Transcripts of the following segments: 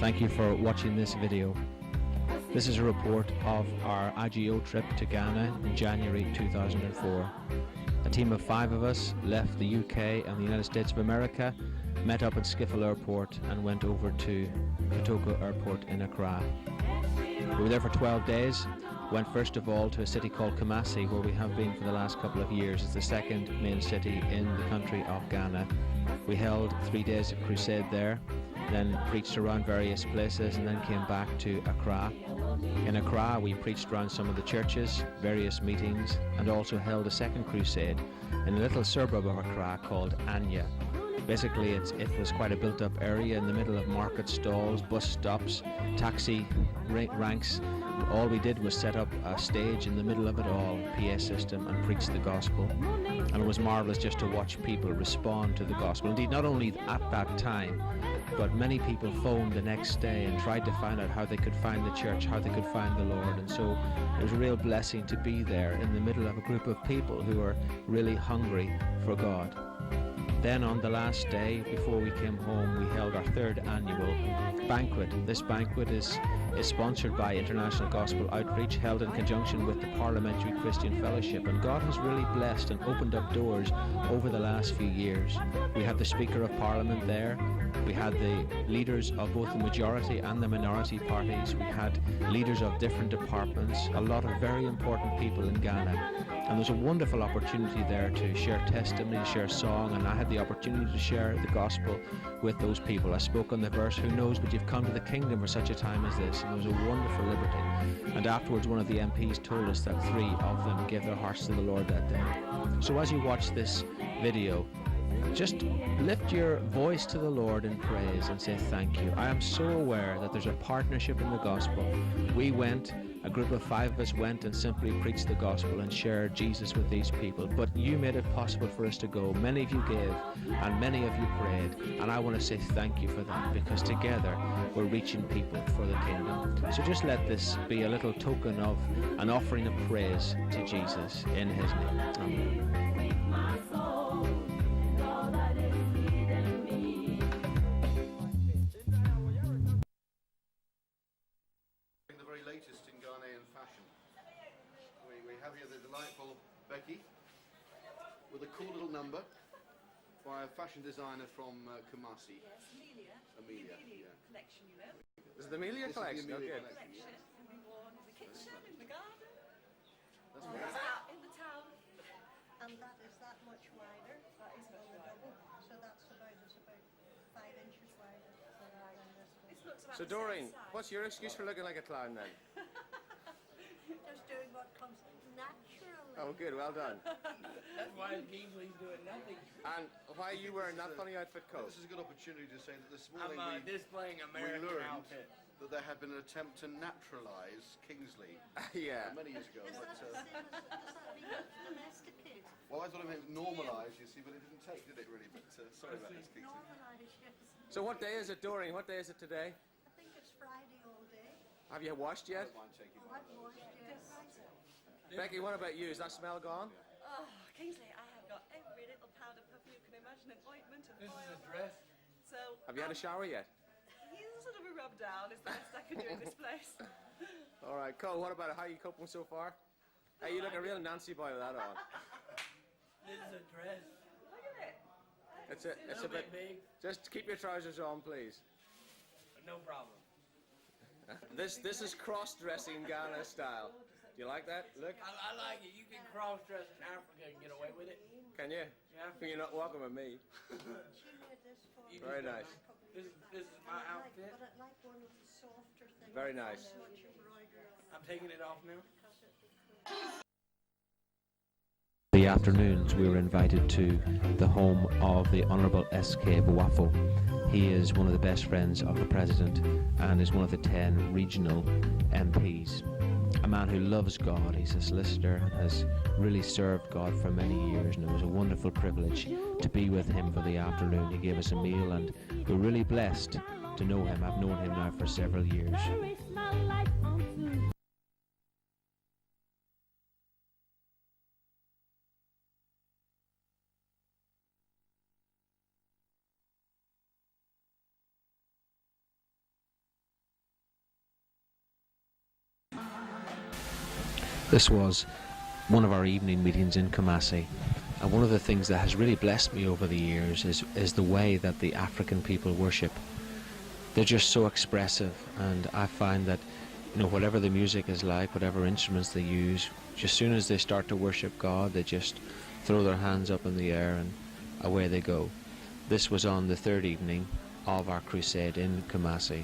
Thank you for watching this video. This is a report of our IGO trip to Ghana in January 2004. A team of 5 of us left the UK and the United States of America, met up at Schiphol Airport and went over to Kotoko Airport in Accra. We were there for 12 days. Went first of all to a city called Kumasi, where we have been for the last couple of years. It's the second main city in the country of Ghana. We held 3 days of crusade there, then preached around various places, and then came back to Accra. In Accra we preached around some of the churches, various meetings, and also held a second crusade in a little suburb of Accra called Anya. Basically it was quite a built-up area in the middle of market stalls, bus stops, taxi ranks. All we did was set up a stage in the middle of it all, PA system, and preach the gospel. And it was marvellous just to watch people respond to the gospel. Indeed, not only at that time, but many people phoned the next day and tried to find out how they could find the church, how they could find the Lord. And so it was a real blessing to be there in the middle of a group of people who were really hungry for God. Then on the last day, before we came home, we held our 3rd annual banquet. This banquet is sponsored by International Gospel Outreach, held in conjunction with the Parliamentary Christian Fellowship, and God has really blessed and opened up doors over the last few years. We had the Speaker of Parliament there, we had the leaders of both the majority and the minority parties, we had leaders of different departments, a lot of very important people in Ghana, and there's a wonderful opportunity there to share testimony, share song, and I had the opportunity to share the gospel with those people. I spoke on the verse, "Who knows but you've come to the kingdom for such a time as this," and it was a wonderful liberty. And afterwards one of the MPs told us that 3 of them gave their hearts to the Lord that day. So as you watch this video, just lift your voice to the Lord in praise and say thank you. I am so aware that there's a partnership in the gospel. We went, a group of 5 of us went and simply preached the gospel and shared Jesus with these people. But you made it possible for us to go. Many of you gave and many of you prayed. And I want to say thank you for that, because together we're reaching people for the kingdom. So just let this be a little token of an offering of praise to Jesus in his name. Amen. Becky, with a cool little number by a fashion designer from Kumasi. Yes, Amelia. Yeah. Collection, you know. This is the Amelia collection. The Amelia Okay. collection, yes. Can be worn in the kitchen, in the garden, That's right. out in the town. And that is that much wider. That is much on the wider. double. So that's about 5 inches wider than this one. This looks about So the same Doreen, size. what's your excuse for looking like a clown then? Just doing what comes naturally. Oh, good, well done. That's why Kingsley's doing nothing. And why are you wearing that funny outfit coat? This is a good opportunity to say that this I'm morning displaying we American learned outfit. that there had been an attempt to naturalise Kingsley Yeah. many years ago. Is But, that the same as, does that mean domesticate? well, I thought it meant normalise, you see, but it didn't take, did it really? But sorry about this, Kingsley. Normalise, yes. So what day is it, Doreen? What day is it today? I think it's Friday all day. Have you washed I yet? don't mind taking What one. was yes. Becky, what about you? Is that smell gone? Oh, Kingsley, I have got every little powder puff you can imagine, and ointment and This is oil. a dress. So Have you had a shower yet? here's sort of a rub down. Is the best I can do in this place. All right, Cole, what about it? How are you coping so far? Hey, you look a real Nancy boy with that on. This is a dress. Look at it. It's a A little bit. bit big, Just keep your trousers on, please. but no problem. This is cross-dressing Ghana style. Do you like that? Look, I like it. You can cross-dress in Africa and get away with it. can you? Yeah. You're not welcome with me. She made this for me. Very nice. This is my outfit. But I'd like one of the softer things. Very nice. Not much embroidery on it. I'm taking it off now. The afternoons we were invited to the home of the Honourable S.K. Bwafo. He is one of the best friends of the President and is one of the 10 regional MPs. A man who loves God. He's a solicitor and has really served God for many years, and it was a wonderful privilege to be with him for the afternoon. He gave us a meal and we're really blessed to know him. I've known him now for several years. This was one of our evening meetings in Kumasi, and one of the things that has really blessed me over the years is the way that the African people worship. They're just so expressive, and I find that, you know, whatever the music is like, whatever instruments they use, just as soon as they start to worship God, they just throw their hands up in the air and away they go. This was on the third evening of our crusade in Kumasi,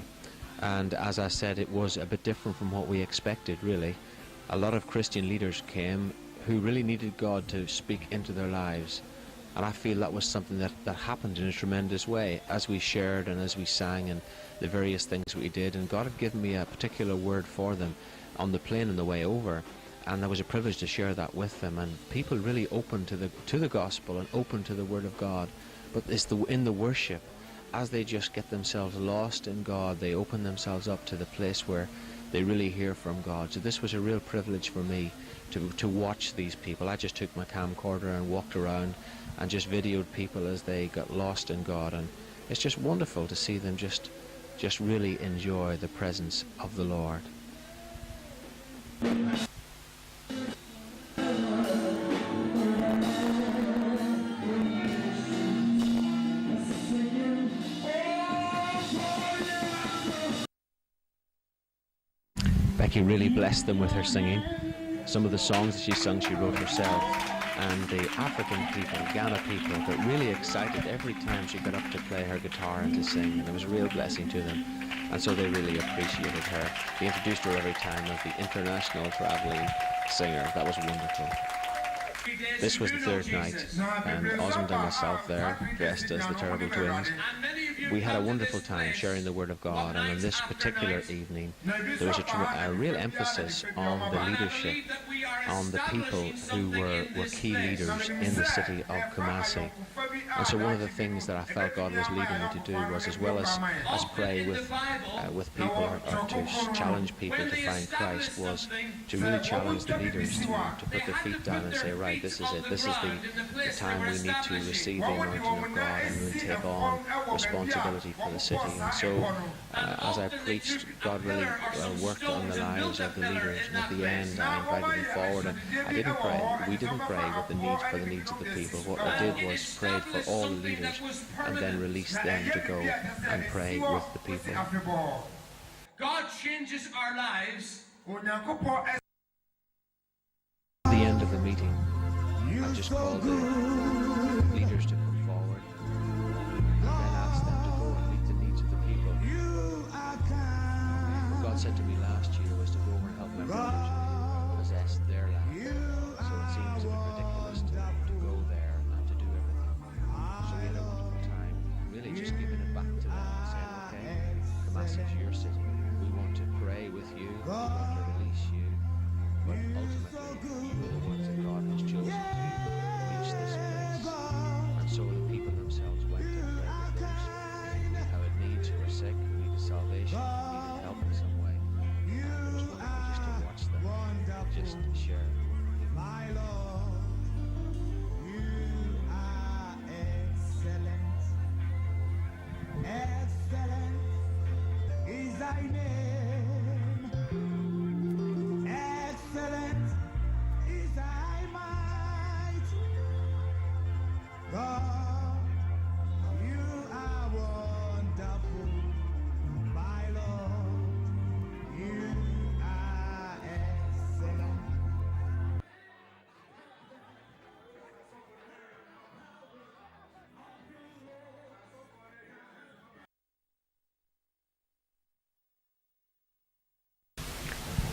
and as I said, it was a bit different from what we expected, really. A lot of Christian leaders came who really needed God to speak into their lives, and I feel that was something that happened in a tremendous way as we shared and as we sang and the various things we did, and God had given me a particular word for them on the plane on the way over, and it was a privilege to share that with them, and people really open to the gospel and open to the word of God. But it's in the worship, as they just get themselves lost in God, they open themselves up to the place where they really hear from God. So this was a real privilege for me to watch these people. I just took my camcorder and walked around and just videoed people as they got lost in God, and it's just wonderful to see them just really enjoy the presence of the Lord. Becky really blessed them with her singing. Some of the songs that she sung, she wrote herself, and the African people, Ghana people, got really excited every time she got up to play her guitar and to sing, and it was a real blessing to them, and so they really appreciated her. They introduced her every time as the international traveling singer. That was wonderful. This was the third night, and Osmond and myself there, dressed as the Terrible Twins. We had a wonderful time sharing the Word of God, and on this particular evening there was a real emphasis on the leadership, on the people who were key leaders in the city of Kumasi. And so one of the things that I felt God was leading me to do was, as well as pray with people or to challenge people to find Christ, was to really challenge the leaders to put their feet down and say, right, this is it. This is the time we need to receive the anointing of God and really take on responsibility for the city. And so as I preached, God really worked on the lives of the leaders, and at the end I invited them forward, and we didn't pray with the needs of the people. What I did was prayed for all the leaders and then released them to go and pray with the people. God changes our lives. At the end of the meeting, I just called the leaders to come forward and then asked them to go and meet the needs of the people. What God said to me last year was to go over and help my brothers possess their land. So it seems a bit ridiculous to go there and to do everything. So we had a wonderful time, really just giving it back to them and saying, okay, Kumasi is your city. We want to pray with you. We want to release you. But ultimately, you are the ones that God has chosen to reach this place. And so the people themselves went and prayed with those who had needs, who were sick, who needed salvation, who needed help in some way. And it was wonderful just to watch them, just share. My Lord, you are excellent. Excellent is thy name. Excellent is thy might. God, you are wonderful. My Lord, you are excellent.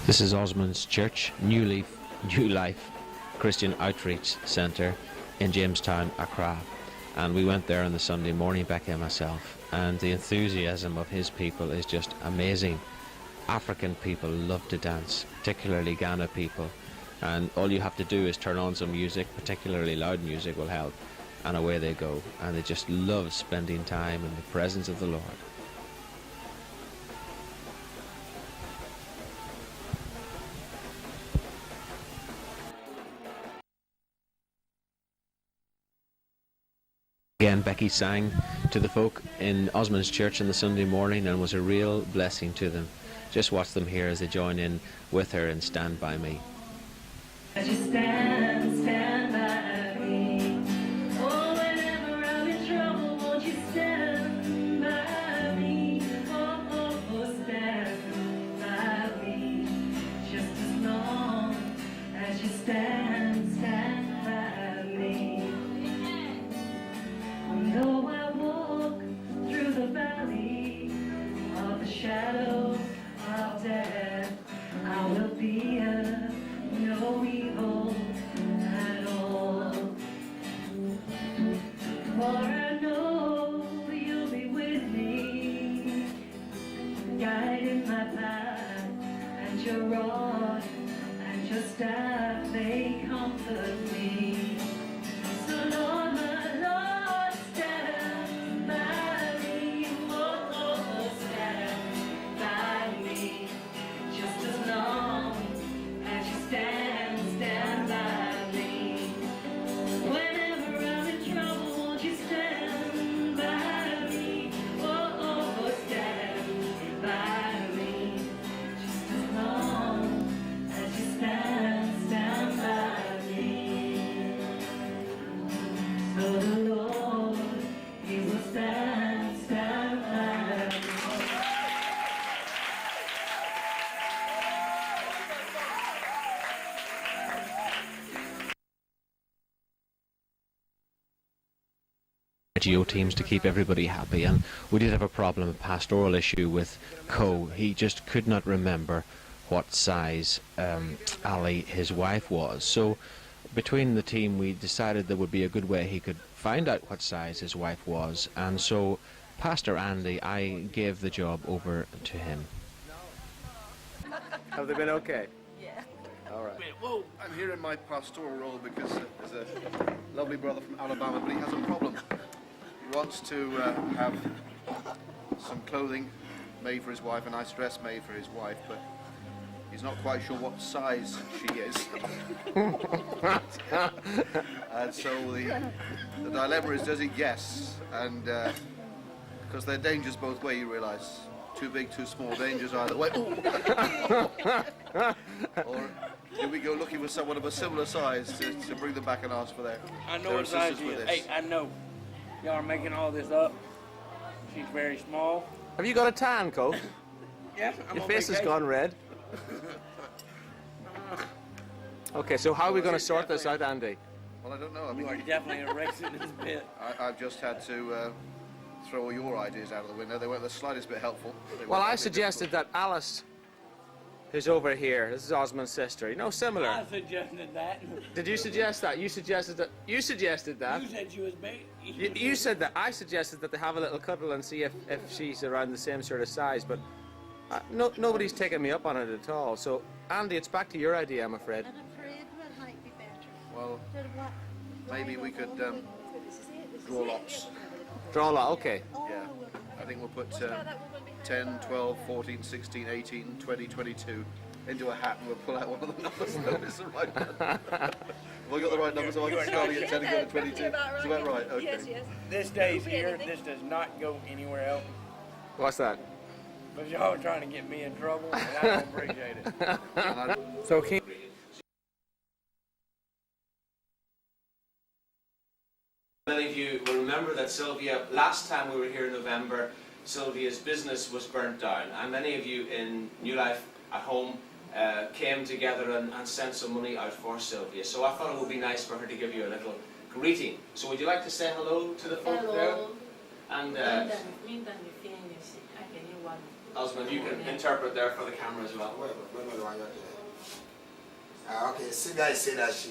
This is Osmond's Church, New Life Christian Outreach Centre in Jamestown, Accra. And we went there on the Sunday morning, Becky and myself, and the enthusiasm of his people is just amazing. African people love to dance, particularly Ghana people, and all you have to do is turn on some music, particularly loud music will help, and away they go, and they just love spending time in the presence of the Lord. Again, Becky sang to the folk in Osmond's Church on the Sunday morning and was a real blessing to them. Just watch them here as they join in with her and Stand By Me. As you stand by me. Oh, whenever I'm in trouble, won't you stand by me? Oh, stand by me. Just as long as you stand by me. Though I walk through the valley of the shadow of death, I will fear no evil at all. For I know you'll be with me, guiding my path, and your rod and your staff, they comfort me. So Lord, my Lord, stand by me. Oh, stand by me. Just as long as you stand by me. Whenever I'm in trouble, won't you stand by me? Oh, stand by me. Just as long as you stand by me. So the Lord, He will stand by me. GO teams to keep everybody happy, and we did have a problem, a pastoral issue with Co. He just could not remember what size Ali, his wife, was. So between the team we decided there would be a good way he could find out what size his wife was, and so Pastor Andy, I gave the job over to him. Have they been okay? Yeah. All right. Whoa! I'm here in my pastoral role because there's a lovely brother from Alabama, but he has a problem. He wants to have some clothing made for his wife, a nice dress made for his wife, but he's not quite sure what size she is. And so the dilemma is, does he guess? And because there are dangers both ways, you realise. Too big, too small, dangers either way. Or do we go looking for someone of a similar size to bring them back and ask for their I know their what size assistance she with is. this? Hey, I know. Y'all are making all this up. She's very small. Have you got a tan, Co? Yeah, I'm Your on face has vacation. gone red. Okay, so how are we going to sort this out, Andy? Well, I don't know. I You are mean, definitely erasing this bit. I've just had to throw all your ideas out of the window. They weren't the slightest bit helpful. They Well, were I very suggested difficult. that Alice, who's over here, this is Osmond's sister, you know, similar. I suggested that. Did you suggest that? You suggested that? You suggested that? You said she was big. You said that. I suggested that they have a little cuddle and see if she's around the same sort of size, but nobody's taken me up on it at all. So, Andy, it's back to your idea, I'm afraid. I'm afraid what might be better. Well, Sort of what- maybe we could draw lots. Draw a lot, okay. Yeah. I think we'll put 10, 12, 14, 16, 18, 20, 22 into a hat and we'll pull out one of the numbers. No, it's the right one. Have I got the right numbers? Am I starting at 10 and going to 22? Is that right? Okay. Yes, yes. This stays here. This does not go anywhere else. What's that? But y'all are trying to get me in trouble, and I don't appreciate it. And I- So, can Many of you will remember that Sylvia, last time we were here in November, Sylvia's business was burnt down, and many of you in New Life at Home came together and sent some money out for Sylvia. So I thought it would be nice for her to give you a little greeting. So would you like to say hello to the folk there? Hello. And Osmond, you can interpret there for the camera as well. Okay, Sylvia is saying that she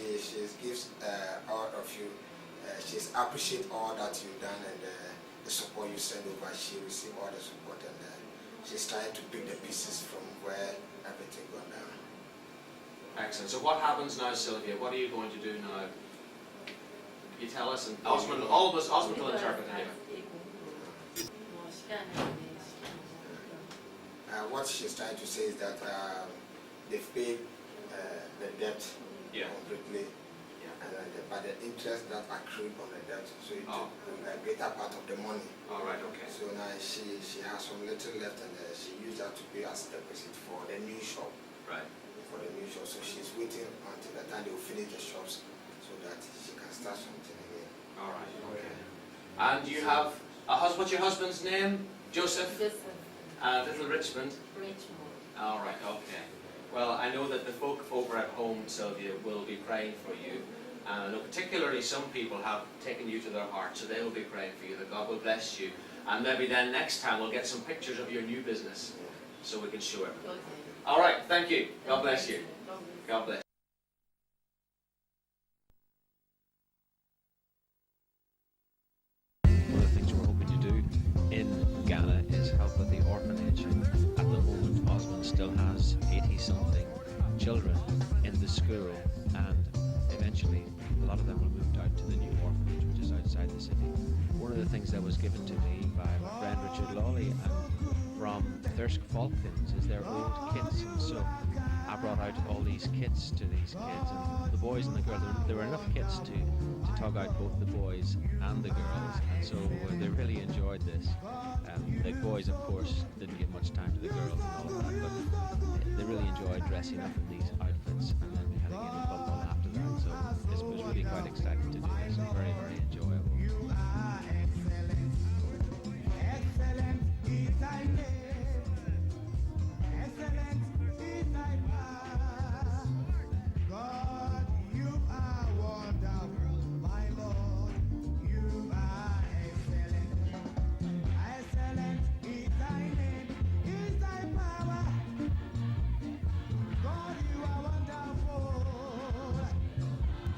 gives all of you, she appreciate all that you've done and the support you send over. She received all the support and she's trying to pick the pieces from where everything gone down. Excellent. So what happens now, Sylvia? What are you going to do now? You tell us, and Osmond, all of us, Osmond will interpret anyway. What she's trying to say is that they've paid the debt completely, but the interest that accrued on the debt, so it took a greater part of the money. All right, okay. So now she has some little left, and she used that to pay as deposit for the new shop. for the new shop. So she's waiting until the time they will finish the shops so that she can start something again. All right. Okay. And you have a husband. What's your husband's name? Joseph. Little Richmond. All right. Okay. Well, I know that the folk over at home, Sylvia, will be praying for you. And I know particularly some people have taken you to their heart, so they will be praying for you, that God will bless you. And maybe then next time we'll get some pictures of your new business so we can show it. Okay. All right, thank you. God bless you. God bless. One of the things we're hoping to do in Ghana is help with the orphanage. At the moment, Osmond still has 80-something children in the school, and eventually a lot of them will move out to the new orphanage, which is outside the city. One of the things that was given to me by my friend Richard Lawley and from Thirsk Falcons is their old kits, and so I brought out all these kits to these kids, and the boys and the girls. There were enough kits to tug out both the boys and the girls, and so they really enjoyed this. The boys, of course, didn't give much time to the girls and all of that, but they really enjoyed dressing up in these outfits, and then we had a game of football after that. So this was really quite exciting to do this, and very, very enjoyable. Excellent is thy name. Excellent is thy power. God, you are wonderful, my Lord. You are excellent. Excellent is thy name, is thy power. God, you are wonderful.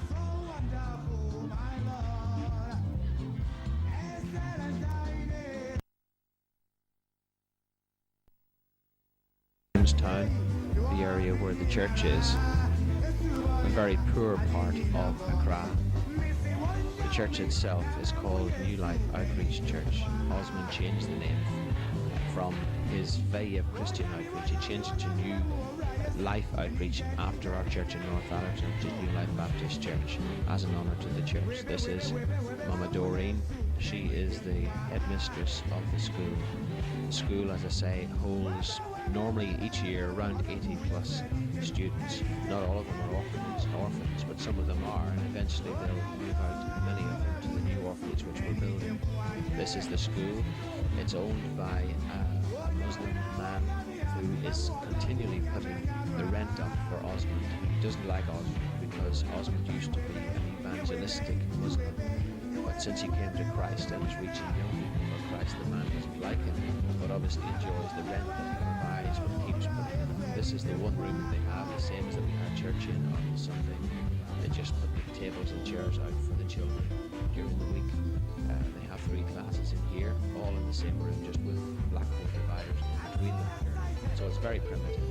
So wonderful, my Lord. Excellent thy name. Jamestown, the area where the church is, a very poor part of Accra. The church itself is called New Life Outreach Church. Osmond changed the name from his Vaya Christian Outreach. He changed it to New Life Outreach after our church in North Allerton, which is New Life Baptist Church, as an honour to the church. This is Mama Doreen. She is the headmistress of the school. The school, as I say, holds normally each year around 80 plus students. Not all of them are orphans, but some of them are, and eventually they'll move out, many of them, to the new orphanage which we're building. This is the school. It's owned by a Muslim man who is continually putting the rent up for Osmond. He doesn't like Osmond because Osmond used to be an evangelistic Muslim, but since he came to Christ and is reaching young people for Christ, the man doesn't like him, but obviously enjoys the rent that he provides when he keeps putting it up. This is the one room that they have, the same as that we had church in on Sunday. They just put the tables and chairs out for the children during the week. They have 3 classes in here, all in the same room, just with blackboard dividers in between them. So it's very primitive,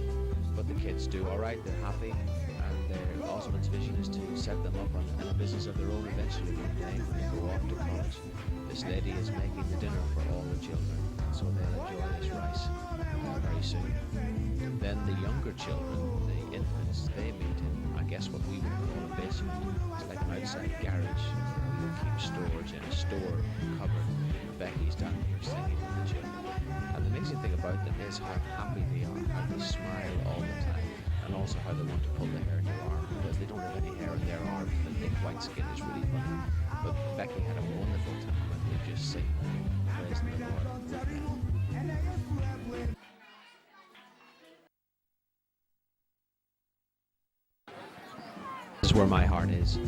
but the kids do all right. They're happy, and Osmond's vision is to set them up on a business of their own eventually one day when they go off to college. This lady is making the dinner for all the children, so they'll enjoy this rice very soon. Then the younger children, the infants, they meet in, I guess, what we would call a basement. It's like an outside garage where we keep storage in a store cupboard. Becky's down here singing with the children. And the amazing thing about them is how happy they are, how they smile all the time, and also how they want to pull the hair in their arm, because they don't have any hair in their arms. The thick white skin is really funny. But Becky had a wonderful time when they just sing, praising the Lord with them. This is where my heart is.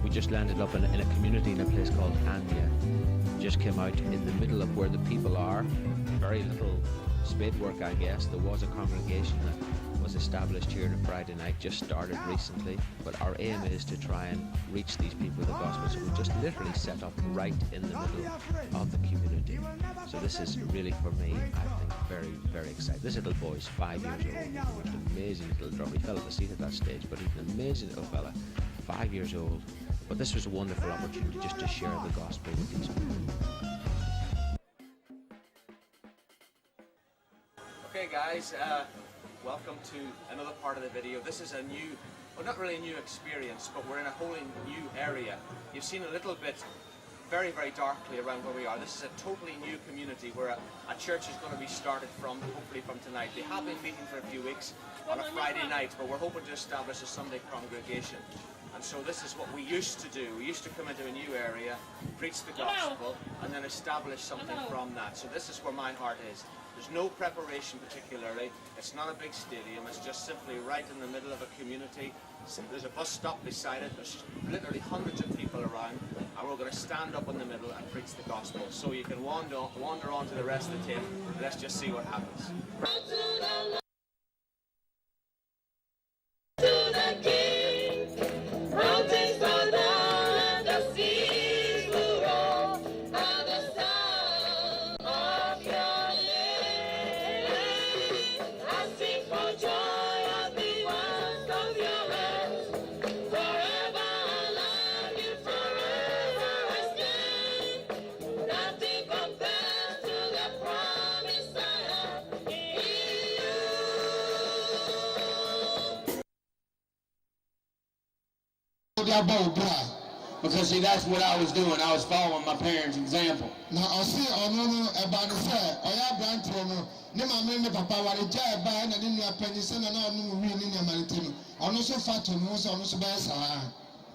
We just landed up in a community in a place called Anya. Just came out in the middle of where the people are. Very little spade work, I guess. There was a congregation that was established here on a Friday night, just started recently, but our aim is to try and reach these people with the gospel. So we just literally set up right in the middle of the community. So this is really, for me, I think, very, very exciting. This little boy is 5 years old. He's an amazing little drummer. He fell at the seat at that stage, but he's an amazing little fella, 5 years old. But this was a wonderful opportunity just to share the gospel with these people. Okay guys, welcome to another part of the video. This is a new, well not really a new experience, but we're in a wholly new area. You've seen a little bit very, very darkly around where we are. This is a totally new community where a church is going to be started from, hopefully from tonight. They have been meeting for a few weeks on a Friday night, but we're hoping to establish a Sunday congregation. And so this is what we used to do. We used to come into a new area, preach the gospel, and then establish something from that. So this is where my heart is. There's no preparation particularly. It's not a big stadium. It's just simply right in the middle of a community. There's a bus stop beside it. There's literally hundreds of people around, and we're going to stand up in the middle and preach the gospel. So you can wander on to the rest of the tape. Let's just see what happens. Because see, that's what I was doing. I was following my parents' example. Na ɔsi ɔno no ɛba no sɛ ɔyɛ aberanteɛ no ne maame ne papa ware gya ɛba na ne nua panyin sɛ na ɔno mu wi ne nneɛma ne ti no ɔno nso fa to no sɛ ɔno nso bɛyɛ saa.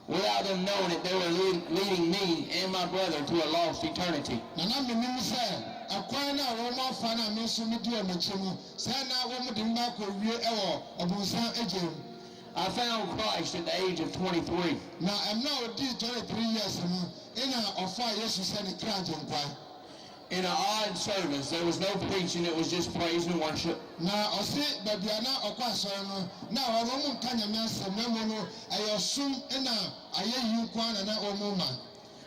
Without them knowing it, they were leading me and my brother to a lost eternity. Na menim sɛ ɛkwan na wɔn afa na me nso me di wɔn akyi no sɛ na wɔn de mba akɔ wie ɛwɔ ɔbɔnsam agye mu. I found Christ at the age of 23. Na ɛmna odi 23 years no ina ɔfa Yesu sɛ ne kra agyenkwa. In an odd service, there was no preaching, it was just praise and worship. Na ɔsi baabi a na ɔkɔ asɔre no na wɔn mu nka nyame asɛm na mu no ɛyɛ ɔsom ɛna ayɛ yi nkwa na wɔn ma.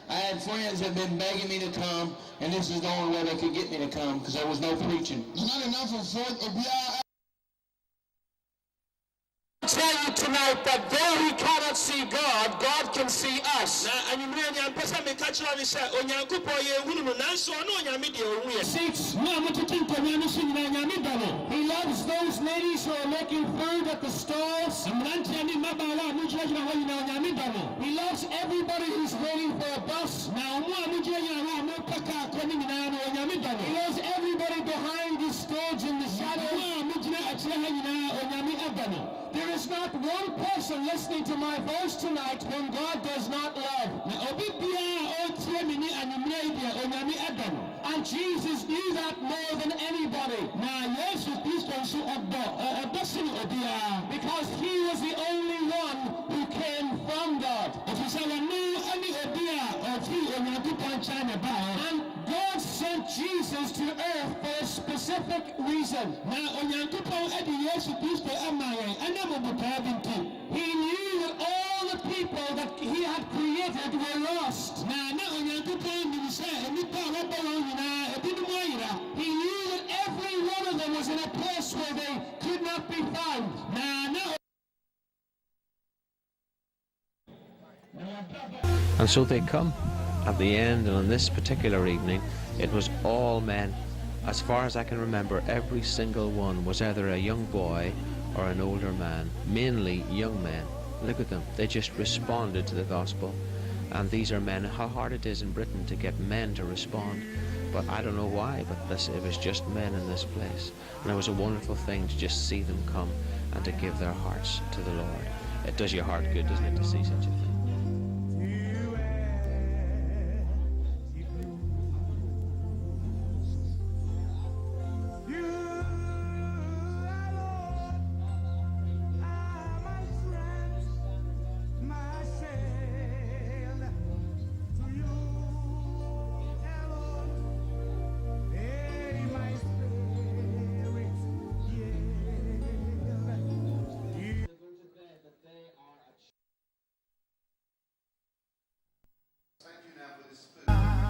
I had friends that had been begging me to come, and this is the only way they could get me to come because there was no preaching. Na ne na fofo obiara. Tell you tonight that though we cannot see God, God can see us. 6. He loves those ladies who are making food at the stalls. He loves everybody who's waiting for a bus. He loves everybody behind the stage in the shadow. There is not one person listening to my voice tonight whom God does not love. And Jesus knew that more than anybody. Because he was the only one who came from God. And God sent Jesus to earth for a specific reason. He knew that all the people that he had created were lost. He knew that every one of them was in a place where they could not be found. And so they come at the end, and on this particular evening it was all men. As far as I can remember, every single one was either a young boy or an older man, mainly young men. Look at them, they just responded to the gospel. And these are men. How hard it is in Britain to get men to respond, but I don't know why, but it was just men in this place. And it was a wonderful thing to just see them come and to give their hearts to the Lord. It does your heart good, doesn't it, to see such a thing?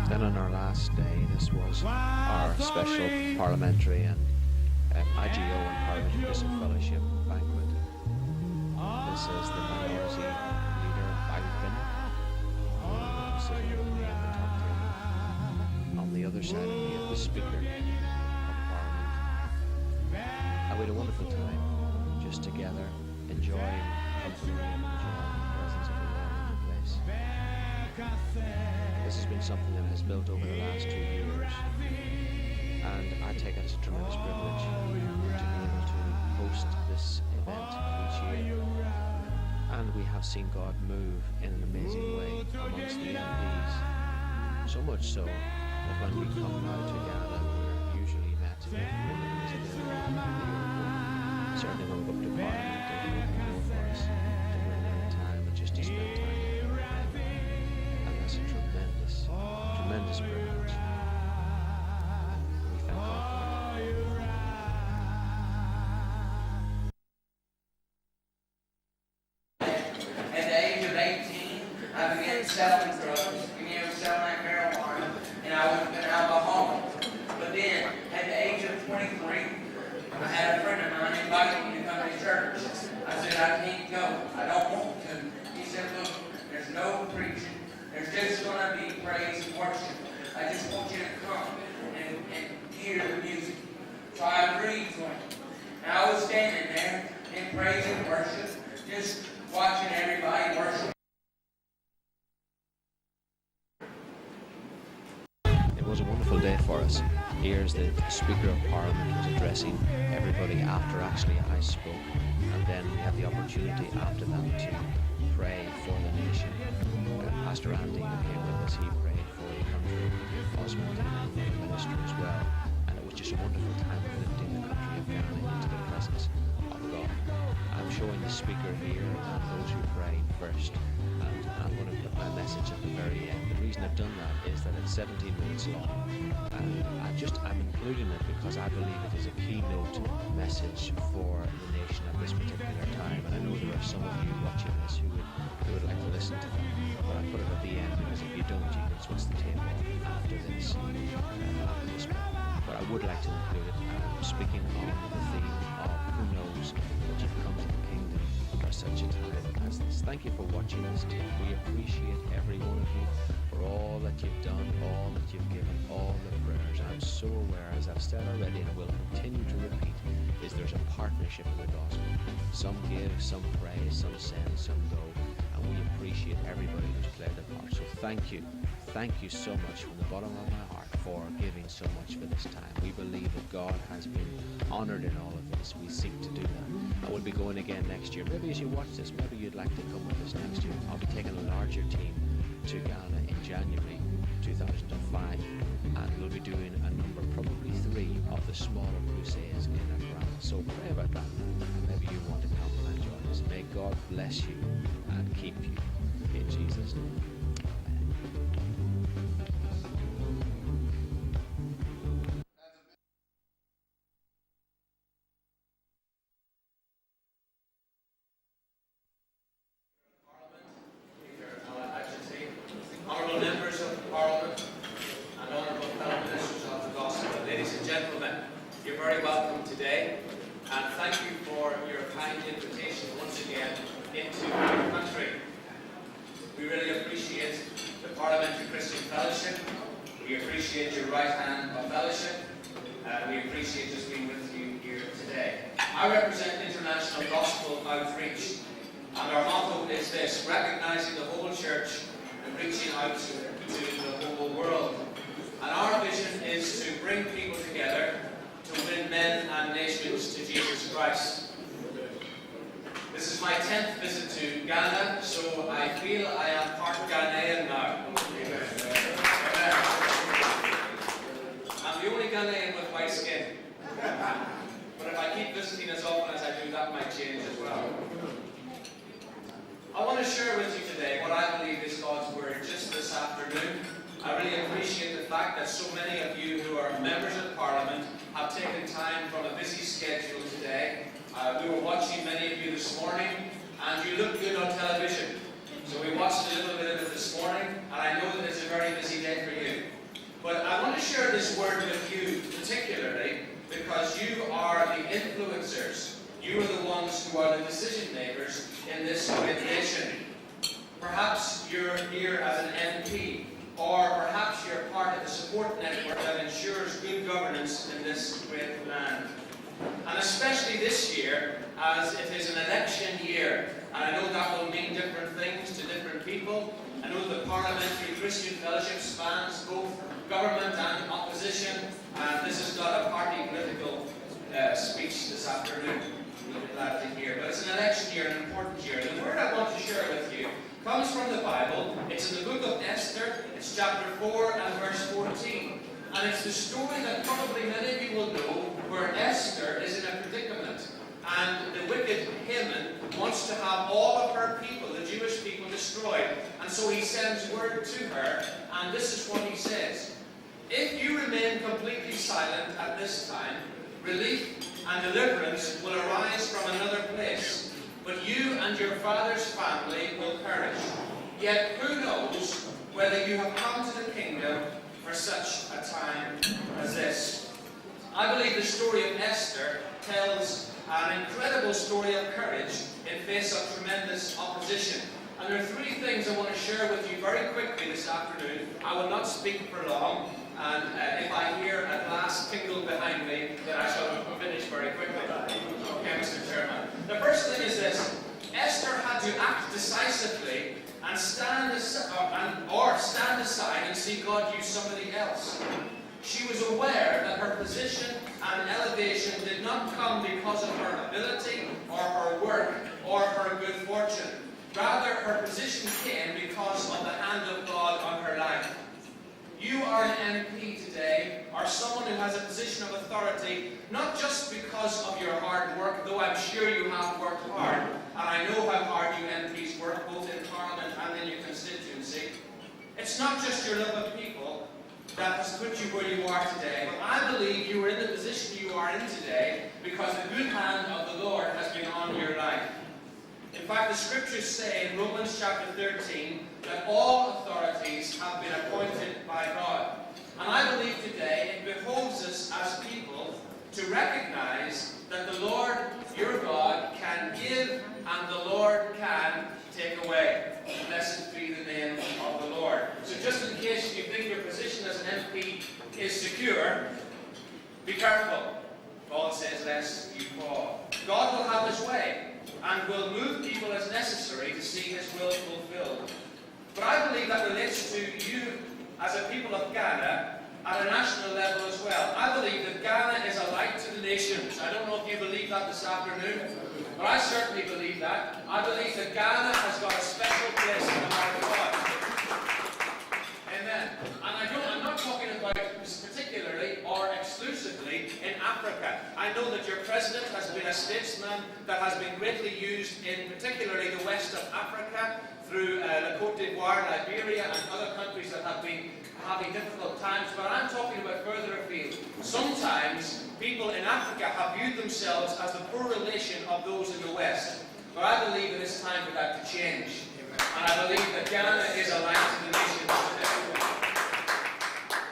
Then on our last day, this was our special parliamentary and IGO and Parliamentary Christian Fellowship banquet. This is the minority leader, Barry Pinnock, sitting with me at the top table. On the other side of me is the Speaker of Parliament. And we had a wonderful time, just together, enjoying company and enjoying the presence of the Lord in the place. This has been something that has built over the last 2 years, and I take it as a tremendous privilege to be able to host this event each year. And we have seen God move in an amazing way amongst the MPs, so much so that when we come now to Ghana, we're usually met with ribbons at the airport. Certainly when we go up to Parliament, they will go for us to bring in time and just to spend time with them. And that's a tremendous privilege. We thank God for it. At the age of 18, I began selling drugs, began selling marijuana, and I was an alcoholic. But then, at the age of 23, I had a friend of mine invite me to come to church. I said, I can't go. I don't want to. He said, look, there's no preaching. There's just going to be praise and worship. I just want you to come and hear the music. So I agreed to him. And I was standing there in praise and worship, just watching everybody worship. It was a wonderful day for us. Here's the Speaker of Parliament was addressing everybody after actually I spoke, and then we had the opportunity after that to pray for the nation. Pastor Andy who came with us, he prayed for the country, Osmond and the minister as well, and it was just a wonderful time of lifting the country of Ghana into the presence of God. I'm showing the speaker here and those who prayed first, and I'm going to put my message at the very end. The reason I've done that is that it's 17 minutes long, and I'm including it because I believe it is a keynote message for the nation at this particular time, and I know there are some of you watching this who would like to listen to that, but I put it at the end because if you don't, you can switch the tape off after this one. But I would like to include it, speaking on the theme of who knows that you've come to the kingdom for such a time as this. Thank you for watching this tape. We appreciate every one of you for all that you've done, all that you've given, all the prayers. I'm so aware, as I've said already and will continue to repeat, is there's a partnership in the gospel. Some give, some pray, some send, some go, and we appreciate everybody who's played their part. So thank you so much from the bottom of my heart for giving so much for this time. We believe that God has been honoured in all of this. We seek to do that. And we'll be going again next year. Maybe as you watch this, maybe you'd like to come with us next year. I'll be taking a larger team to Ghana in January 2005, and we'll be doing a number, probably 3 of the smaller crusades in Accra. So pray about that, and maybe you want to come and join us. May God bless you and keep you in Jesus' name. Honourable members of Parliament and honourable fellow ministers of the gospel, ladies and gentlemen, you're very welcome today, and thank you for your kind invitation once again into our country. We really appreciate the Parliamentary Christian Fellowship. We appreciate your right hand of fellowship, and we appreciate just being with you here today. I represent International Gospel Outreach, and our motto is this: recognising the whole church and reaching out to the whole world. And our vision is to bring people together to win men and nations to Jesus Christ. This is my 10th visit to Ghana, so I feel I am part Ghanaian now. I'm the only Ghanaian with white skin. But if I keep visiting as often as I do, that might change as well. I want to share with you today what I believe is God's Word just this afternoon. I really appreciate the fact that so many of you who are members of Parliament have taken time from a busy schedule today. We were watching many of you this morning, and you look good on television. So we watched a little bit of it this morning, and I know that it's a very busy day for you. But I want to share this word with you particularly because you are the influencers. You are the ones who are the decision makers in this great nation. Perhaps you're here as an MP, or perhaps you're part of the support network that ensures good governance in this great land. And especially this year, as it is an election year, and I know that will mean different things to different people, I know the Parliamentary Christian Fellowship spans both government and opposition, and this is not a party political speech this afternoon. We'll be glad to hear. But it's an election year, an important year. The word I want to share with you comes from the Bible. It's in the book of Esther. It's chapter 4 and verse 14. And it's the story that probably many of you will know, where Esther is in a predicament. And the wicked Haman wants to have all of her people, the Jewish people, destroyed. And so he sends word to her, and this is what he says. If you remain completely silent at this time, relief and deliverance will arise from another place, but you and your father's family will perish. Yet who knows whether you have come to the kingdom for such a time as this? I believe the story of Esther tells an incredible story of courage in face of tremendous opposition. And there are three things I want to share with you very quickly this afternoon. I will not speak for long, and if I hear a glass tinkle behind me, then I shall finish very quickly. Okay, Mr. Chairman. The first thing is this. Esther had to act decisively and stand aside and see God use somebody else. She was aware that her position and elevation did not come because of her ability or her work or her good fortune. Rather, her position came because of the hand of God on her life. You are an MP today, or someone who has a position of authority, not just because of your hard work, though I'm sure you have worked hard, and I know how hard you MPs work, both in Parliament and in your constituency. It's not just your love of people that has put you where you are today, but I believe you are in the position you are in today because the good hand of the Lord has been on your life. In fact, the scriptures say in Romans chapter 13 that all authorities have been appointed by God. And I believe today it behoves us as people to recognize that the Lord, your God, can give and the Lord can take away. Blessed be the name of the Lord. So just in case you think your position as an MP is secure, be careful. Paul says, lest you fall. God will have his way and will move people as necessary to see his will fulfilled. But I believe that relates to you as a people of Ghana at a national level as well. I believe that Ghana is a light to the nations. I don't know if you believe that this afternoon, but I certainly believe that. I believe that Ghana has got a special place in the heart of God. Amen. And I'm not talking about particularly or exclusively in Africa. I know that your president has been a statesman that has been greatly used in particularly the west of Africa, through Côte d'Ivoire, Liberia, and other countries that have been having difficult times, but I'm talking about further afield. Sometimes people in Africa have viewed themselves as the poor relation of those in the West, but I believe it is time for that to change. And I believe that Ghana is a light to the nations today.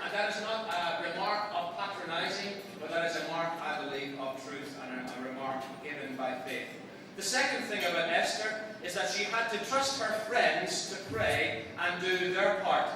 And that is not a remark of patronizing, but that is a mark, I believe, of truth and a remark given by faith. The second thing about Esther is that she had to trust her friends to pray and do their part.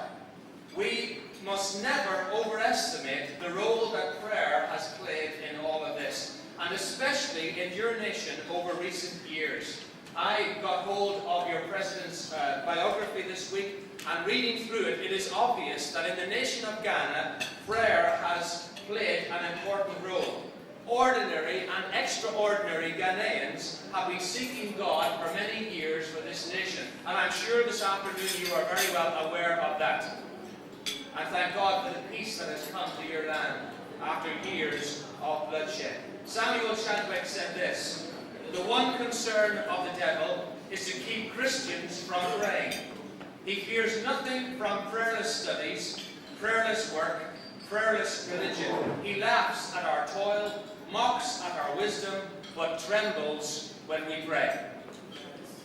We must never overestimate the role that prayer has played in all of this, and especially in your nation over recent years. I got hold of your president's biography this week, and reading through it, it is obvious that in the nation of Ghana, prayer has played an important role. Ordinary and extraordinary Ghanaians have been seeking God for many years for this nation, and I'm sure this afternoon you are very well aware of that. I thank God for the peace that has come to your land after years of bloodshed. Samuel Chadwick said this: the one concern of the devil is to keep Christians from praying. He fears nothing from prayerless studies, prayerless work, prayerless religion. He laughs at our toil, mocks at our wisdom, but trembles when we pray.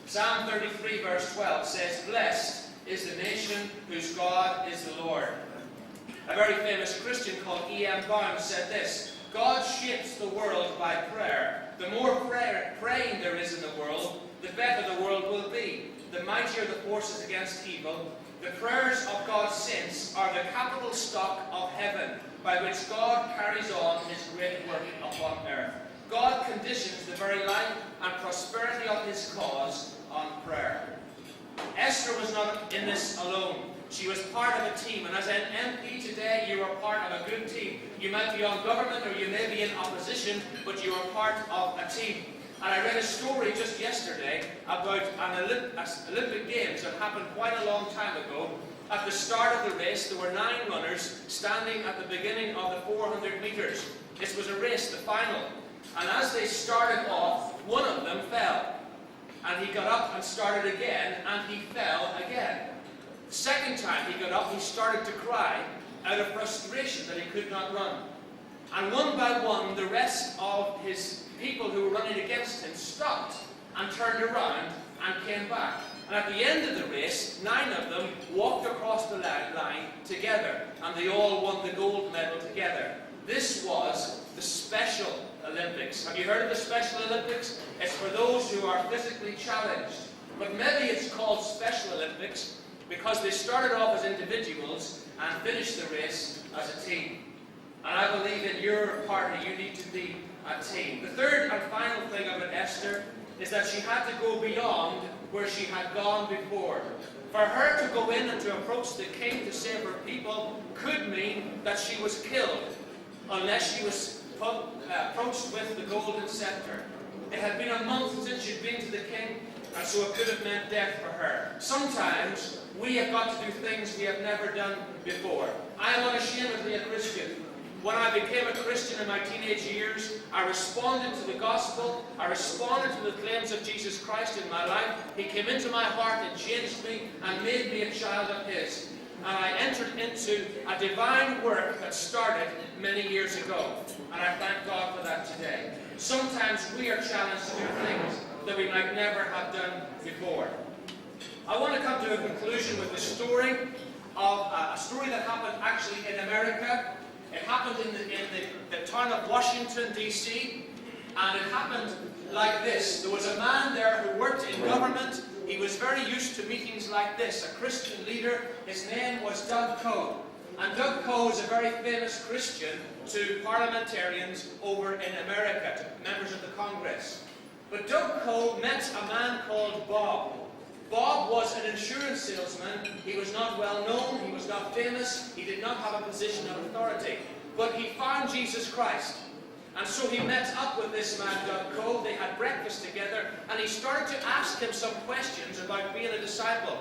Psalm 33 verse 12 says, blessed is the nation whose God is the Lord. A very famous Christian called E.M. Bounds said this: God shapes the world by prayer. The more praying there is in the world, the better the world will be. The mightier the forces against evil. The prayers of God's saints are the capital stock of heaven, by which God carries on his great work upon earth. God conditions the very life and prosperity of his cause on prayer. Esther Esther was not in this alone. She was part of a team, and as an MP today, you are part of a good team. You might be on government or you may be in opposition, but you are part of a team. And I read a story just yesterday about an Olympic Games that happened quite a long time ago. At the start of the race, there were 9 runners standing at the beginning of the 400 metres. This was a race, the final. And as they started off, one of them fell. And he got up and started again, and he fell again. The second time he got up, he started to cry out of frustration that he could not run. And one by one, the rest of his people who were running against him stopped and turned around and came back. And at the end of the race, 9 of them walked across the line together, and they all won the gold medal together. This was the Special Olympics. Have you heard of the Special Olympics? It's for those who are physically challenged. But maybe it's called Special Olympics because they started off as individuals and finished the race as a team. And I believe in your party you need to be a team. The third and final thing about Esther is that she had to go beyond where she had gone before. For her to go in and to approach the king to save her people could mean that she was killed unless she was approached with the golden scepter. It had been a month since she'd been to the king, and so it could have meant death for her. Sometimes we have got to do things we have never done before. I am unashamedly a Christian. When I became a Christian in my teenage years, I responded to the gospel, I responded to the claims of Jesus Christ in my life. He came into my heart and changed me and made me a child of His. And I entered into a divine work that started many years ago. And I thank God for that today. Sometimes we are challenged to do things that we might never have done before. I want to come to a conclusion with the story of a story that happened actually in America. It happened in the town of Washington, D.C., and it happened like this. There was a man there who worked in government. He was very used to meetings like this, a Christian leader. His name was Doug Coe. And Doug Coe is a very famous Christian to parliamentarians over in America, to members of the Congress. But Doug Coe met a man called Bob. Bob was an insurance salesman. He was not well known, he was not famous, he did not have a position of authority. But he found Jesus Christ. And so he met up with this man, Doug Coe. They had breakfast together, and he started to ask him some questions about being a disciple.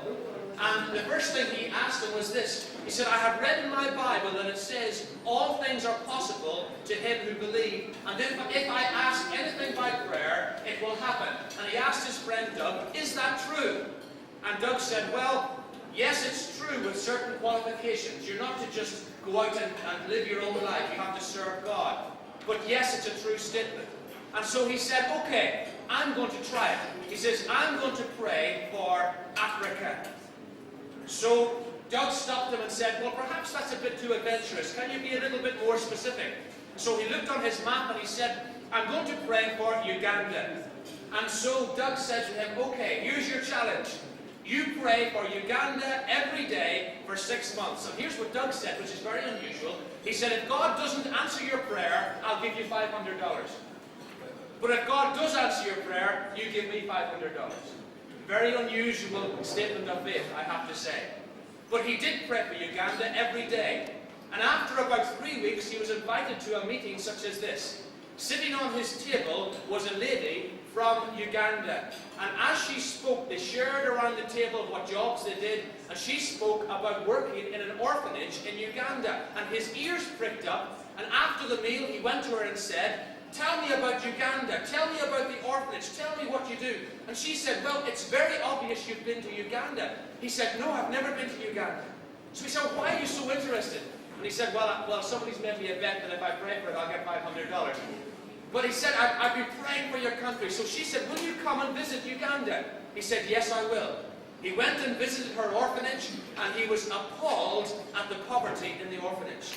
And the first thing he asked him was this. He said, I have read in my Bible that it says, all things are possible to him who believes, and if I ask anything by prayer, it will happen. And he asked his friend Doug, is that true? And Doug said, well, yes, it's true with certain qualifications. You're not to just go out and live your own life. You have to serve God. But yes, it's a true statement. And so he said, okay, I'm going to try it. He says, I'm going to pray for Africa. So Doug stopped him and said, well, perhaps that's a bit too adventurous. Can you be a little bit more specific? So he looked on his map and he said, I'm going to pray for Uganda. And so Doug said to him, okay, here's your challenge. You pray for Uganda every day for 6 months. And here's what Doug said, which is very unusual. He said, if God doesn't answer your prayer, I'll give you $500. But if God does answer your prayer, you give me $500. Very unusual statement of faith, I have to say. But he did pray for Uganda every day. And after about 3 weeks, he was invited to a meeting such as this. Sitting on his table was a lady from Uganda. And as she spoke, they shared around the table what jobs they did, and she spoke about working in an orphanage in Uganda. And his ears pricked up, and after the meal he went to her and said, tell me about Uganda, tell me about the orphanage, tell me what you do. And she said, well, it's very obvious you've been to Uganda. He said, no, I've never been to Uganda. So he said, why are you so interested? And he said, well, somebody's made me a bet that if I pray for it, I'll get $500. But he said, I've been praying for your country. So she said, will you come and visit Uganda? He said, yes, I will. He went and visited her orphanage, and he was appalled at the poverty in the orphanage.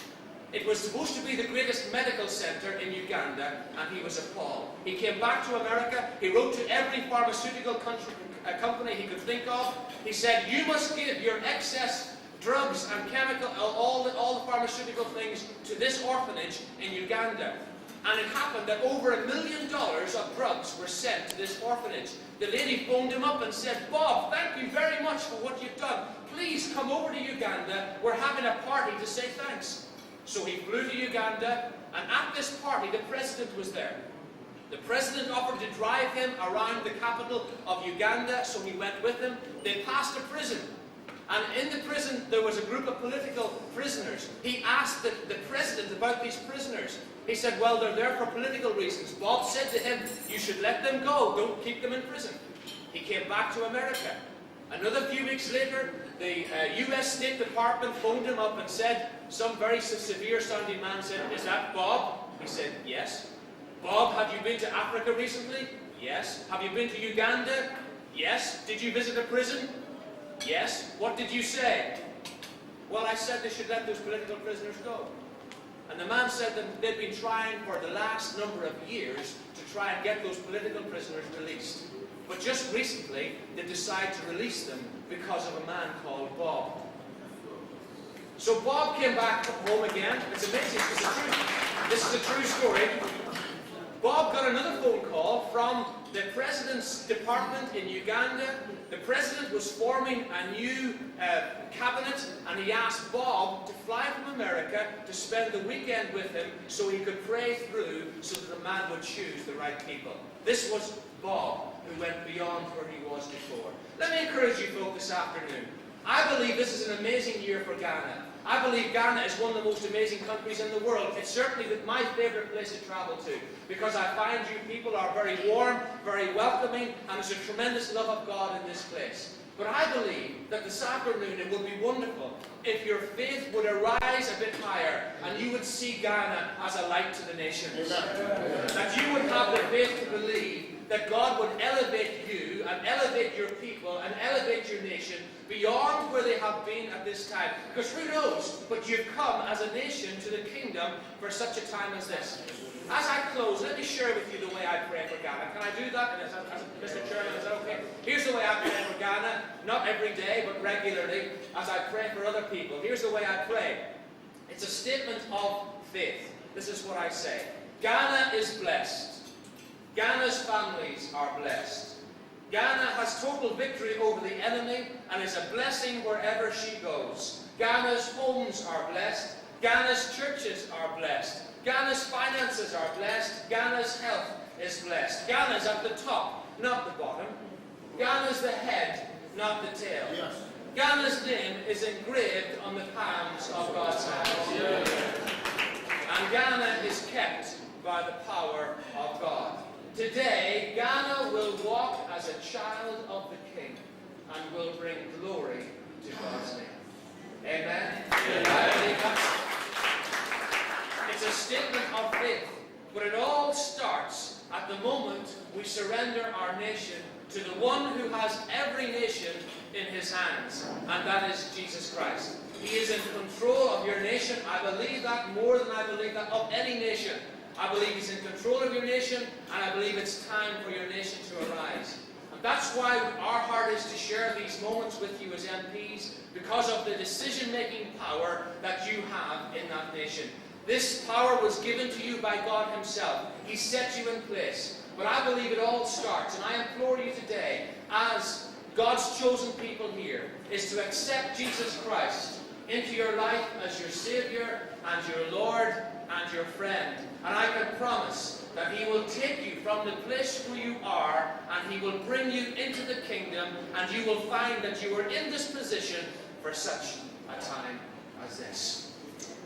It was supposed to be the greatest medical center in Uganda, and he was appalled. He came back to America. He wrote to every pharmaceutical company he could think of. He said, you must give your excess drugs and chemical, all the pharmaceutical things to this orphanage in Uganda. And it happened that over $1 million of drugs were sent to this orphanage. The lady phoned him up and said, Bob, thank you very much for what you've done. Please come over to Uganda. We're having a party to say thanks. So he flew to Uganda, and at this party, the president was there. The president offered to drive him around the capital of Uganda, so he went with him. They passed a prison. And in the prison, there was a group of political prisoners. He asked the president about these prisoners. He said, well, they're there for political reasons. Bob said to him, you should let them go. Don't keep them in prison. He came back to America. Another few weeks later, the US State Department phoned him up and said, some very severe-sounding man said, is that Bob? He said, yes. Bob, have you been to Africa recently? Yes. Have you been to Uganda? Yes. Did you visit a prison? Yes. What did you say? Well, I said they should let those political prisoners go. And the man said that they'd been trying for the last number of years to try and get those political prisoners released. But just recently, they decided to release them because of a man called Bob. So Bob came back home again. It's amazing. This is a true story. Bob got another phone call from the president's department in Uganda. The president was forming a new cabinet, and he asked Bob to fly from America to spend the weekend with him so he could pray through so that the man would choose the right people. This was Bob, who went beyond where he was before. Let me encourage you folk this afternoon. I believe this is an amazing year for Ghana. I believe Ghana is one of the most amazing countries in the world. It's certainly my favourite place to travel to, because I find you people are very warm, very welcoming, and there's a tremendous love of God in this place. But I believe that this afternoon it would be wonderful if your faith would arise a bit higher and you would see Ghana as a light to the nations. That you would have the faith to believe that God would elevate you and elevate your people and elevate your nation beyond where they have been at this time. Because who knows, but you've come as a nation to the kingdom for such a time as this. As I close, let me share with you the way I pray for Ghana. Can I do that? Mr. Chairman, is that okay? Here's the way I pray for Ghana, not every day, but regularly, as I pray for other people. Here's the way I pray. It's a statement of faith. This is what I say. Ghana is blessed. Ghana's families are blessed. Ghana has total victory over the enemy and is a blessing wherever she goes. Ghana's homes are blessed. Ghana's churches are blessed. Ghana's finances are blessed. Ghana's health is blessed. Ghana's at the top, not the bottom. Ghana's the head, not the tail. Yes. Ghana's name is engraved on the palms of God's hands. And Ghana is kept by the power of God. Today, Ghana will walk as a child of the King and will bring glory to God's name. Amen? I believe that's it's a statement of faith, but it all starts at the moment we surrender our nation to the one who has every nation in his hands, and that is Jesus Christ. He is in control of your nation. I believe that more than I believe that of any nation. I believe he's in control of your nation, and I believe it's time for your nation to arise. And that's why our heart is to share these moments with you as MPs, because of the decision-making power that you have in that nation. This power was given to you by God himself. He set you in place. But I believe it all starts, and I implore you today, as God's chosen people here, is to accept Jesus Christ into your life as your Saviour and your Lord and your friend. And I can promise that he will take you from the place where you are and he will bring you into the kingdom, and you will find that you are in this position for such a time as this.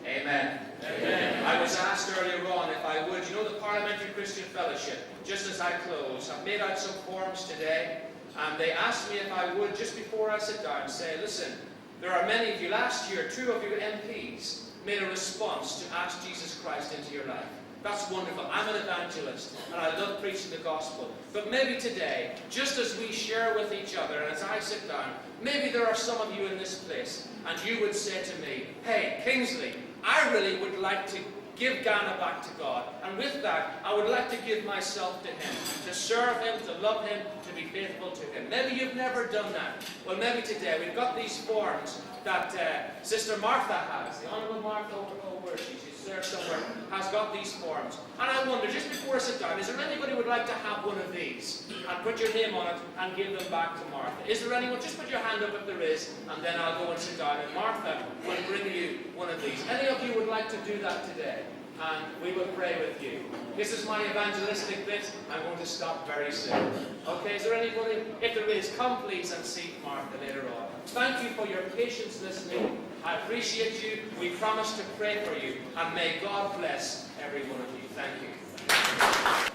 Amen. Amen. I was asked earlier on if I would, you know, the Parliamentary Christian Fellowship, just as I close, I've made out some forms today, and they asked me if I would, just before I sit down, say, listen, there are many of you, last year, 2 of your MPs made a response to ask Jesus Christ into your life. That's wonderful. I'm an evangelist, and I love preaching the gospel. But maybe today, just as we share with each other, and as I sit down, maybe there are some of you in this place, and you would say to me, hey, Kingsley, I really would like to give Ghana back to God. And with that, I would like to give myself to Him, to serve Him, to love Him, to be faithful to Him. Maybe you've never done that. Well, maybe today we've got these forms that Sister Martha has. The Honourable Martha over she's there somewhere, has got these forms. And I wonder, just before I sit down, is there anybody who would like to have one of these and put your name on it and give them back to Martha? Is there anyone? Just put your hand up if there is, and then I'll go and sit down, and Martha will bring you one of these. Any of you would like to do that today? And we will pray with you. This is my evangelistic bit. I'm going to stop very soon. Okay, is there anybody? If there is, come please and see Martha later on. Thank you for your patience listening. I appreciate you. We promise to pray for you. And may God bless every one of you. Thank you.